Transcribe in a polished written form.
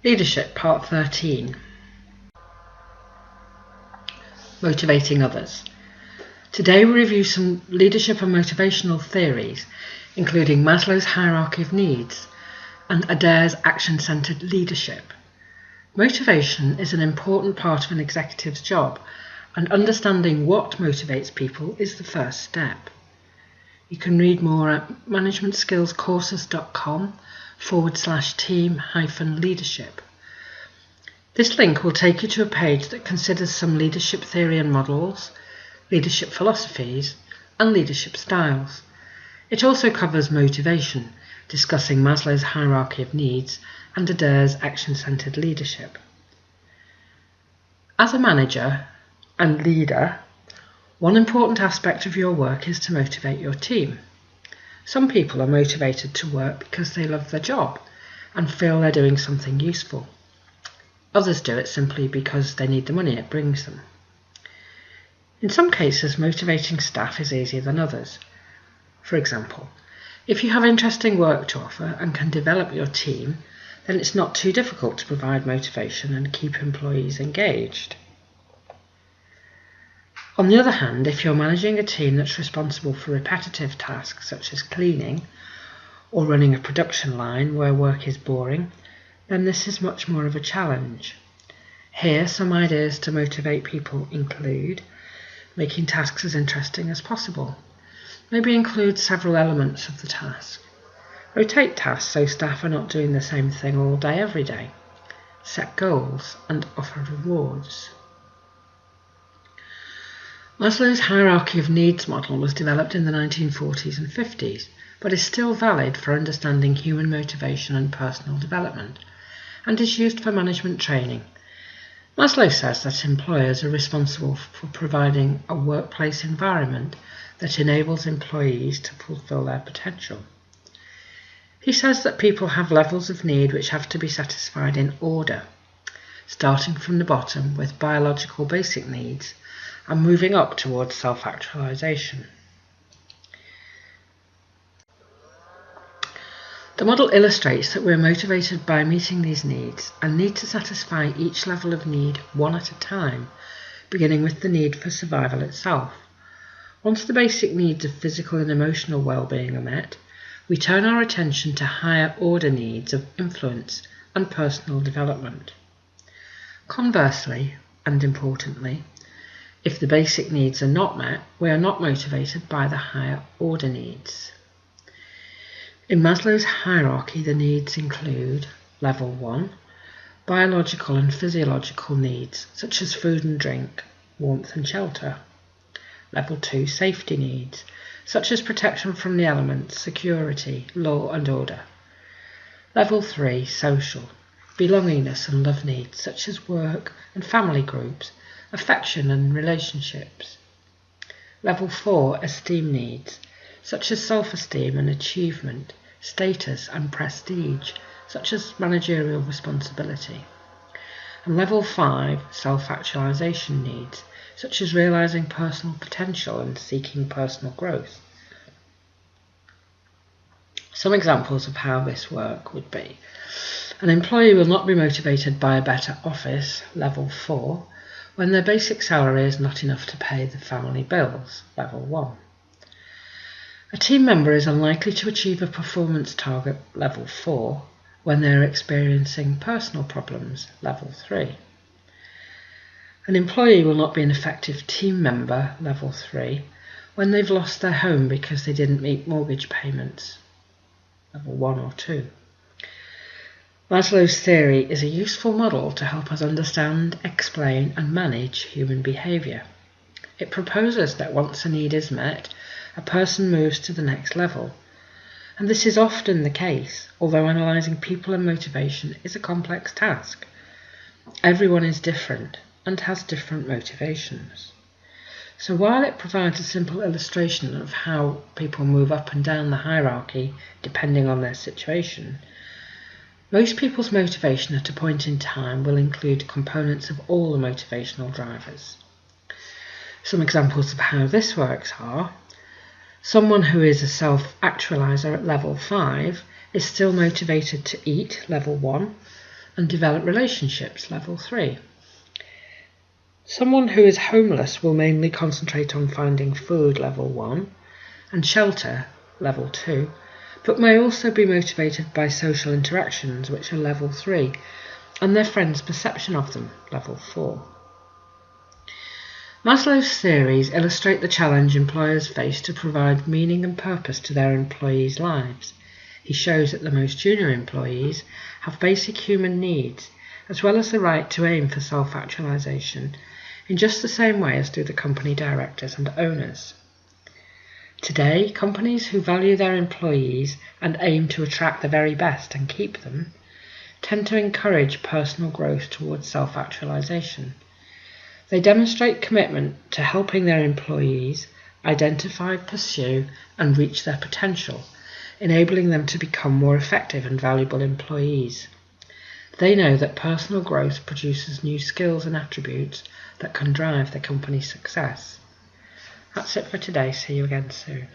Leadership, Part 13. Motivating others. Today we review some leadership and motivational theories, including Maslow's hierarchy of needs and Adair's action-centered leadership. Motivation is an important part of an executive's job, and understanding what motivates people is the first step. You can read more at managementskillscourses.com/team-leadership. This link will take you to a page that considers some leadership theory and models, leadership philosophies, and leadership styles. It also covers motivation, discussing Maslow's hierarchy of needs and Adair's action-centered leadership. As a manager and leader, one important aspect of your work is to motivate your team. Some people are motivated to work because they love their job and feel they're doing something useful. Others do it simply because they need the money it brings them. In some cases, motivating staff is easier than others. For example, if you have interesting work to offer and can develop your team, then it's not too difficult to provide motivation and keep employees engaged. On the other hand, if you're managing a team that's responsible for repetitive tasks such as cleaning or running a production line where work is boring, then this is much more of a challenge. Here, some ideas to motivate people include making tasks as interesting as possible. Maybe include several elements of the task. Rotate tasks so staff are not doing the same thing all day every day. Set goals and offer rewards. Maslow's hierarchy of needs model was developed in the 1940s and 50s, but is still valid for understanding human motivation and personal development, and is used for management training. Maslow says that employers are responsible for providing a workplace environment that enables employees to fulfill their potential. He says that people have levels of need which have to be satisfied in order, starting from the bottom with biological basic needs and moving up towards self-actualization. The model illustrates that we're motivated by meeting these needs and need to satisfy each level of need one at a time, beginning with the need for survival itself. Once the basic needs of physical and emotional well-being are met, we turn our attention to higher order needs of influence and personal development. Conversely, and importantly, if the basic needs are not met, we are not motivated by the higher order needs. In Maslow's hierarchy, the needs include Level 1, biological and physiological needs such as food and drink, warmth and shelter. Level 2, safety needs such as protection from the elements, security, law and order. Level 3, social, belongingness and love needs such as work and family groups, affection and relationships. Level 4, esteem needs such as self-esteem and achievement, status and prestige, such as managerial responsibility. And Level 5, self-actualization needs, such as realizing personal potential and seeking personal growth. Some examples of how this work would be: an employee will not be motivated by a better office, Level 4, when their basic salary is not enough to pay the family bills, Level 1. A team member is unlikely to achieve a performance target, Level 4, when they are experiencing personal problems, Level 3. An employee will not be an effective team member, Level 3, when they've lost their home because they didn't meet mortgage payments, Level 1 or 2. Maslow's theory is a useful model to help us understand, explain and manage human behaviour. It proposes that once a need is met, a person moves to the next level. And this is often the case, although analysing people and motivation is a complex task. Everyone is different and has different motivations. So while it provides a simple illustration of how people move up and down the hierarchy depending on their situation, most people's motivation at a point in time will include components of all the motivational drivers. Some examples of how this works are: someone who is a self-actualizer at Level 5 is still motivated to eat, Level 1, and develop relationships, level 3. Someone who is homeless will mainly concentrate on finding food, level 1, and shelter, level 2, but may also be motivated by social interactions, which are level 3, and their friends' perception of them, level 4. Maslow's theories illustrate the challenge employers face to provide meaning and purpose to their employees' lives. He shows that the most junior employees have basic human needs, as well as the right to aim for self-actualization, in just the same way as do the company directors and owners. Today, companies who value their employees and aim to attract the very best and keep them tend to encourage personal growth towards self-actualization. They demonstrate commitment to helping their employees identify, pursue, and reach their potential, enabling them to become more effective and valuable employees. They know that personal growth produces new skills and attributes that can drive the company's success. That's it for today. See you again soon.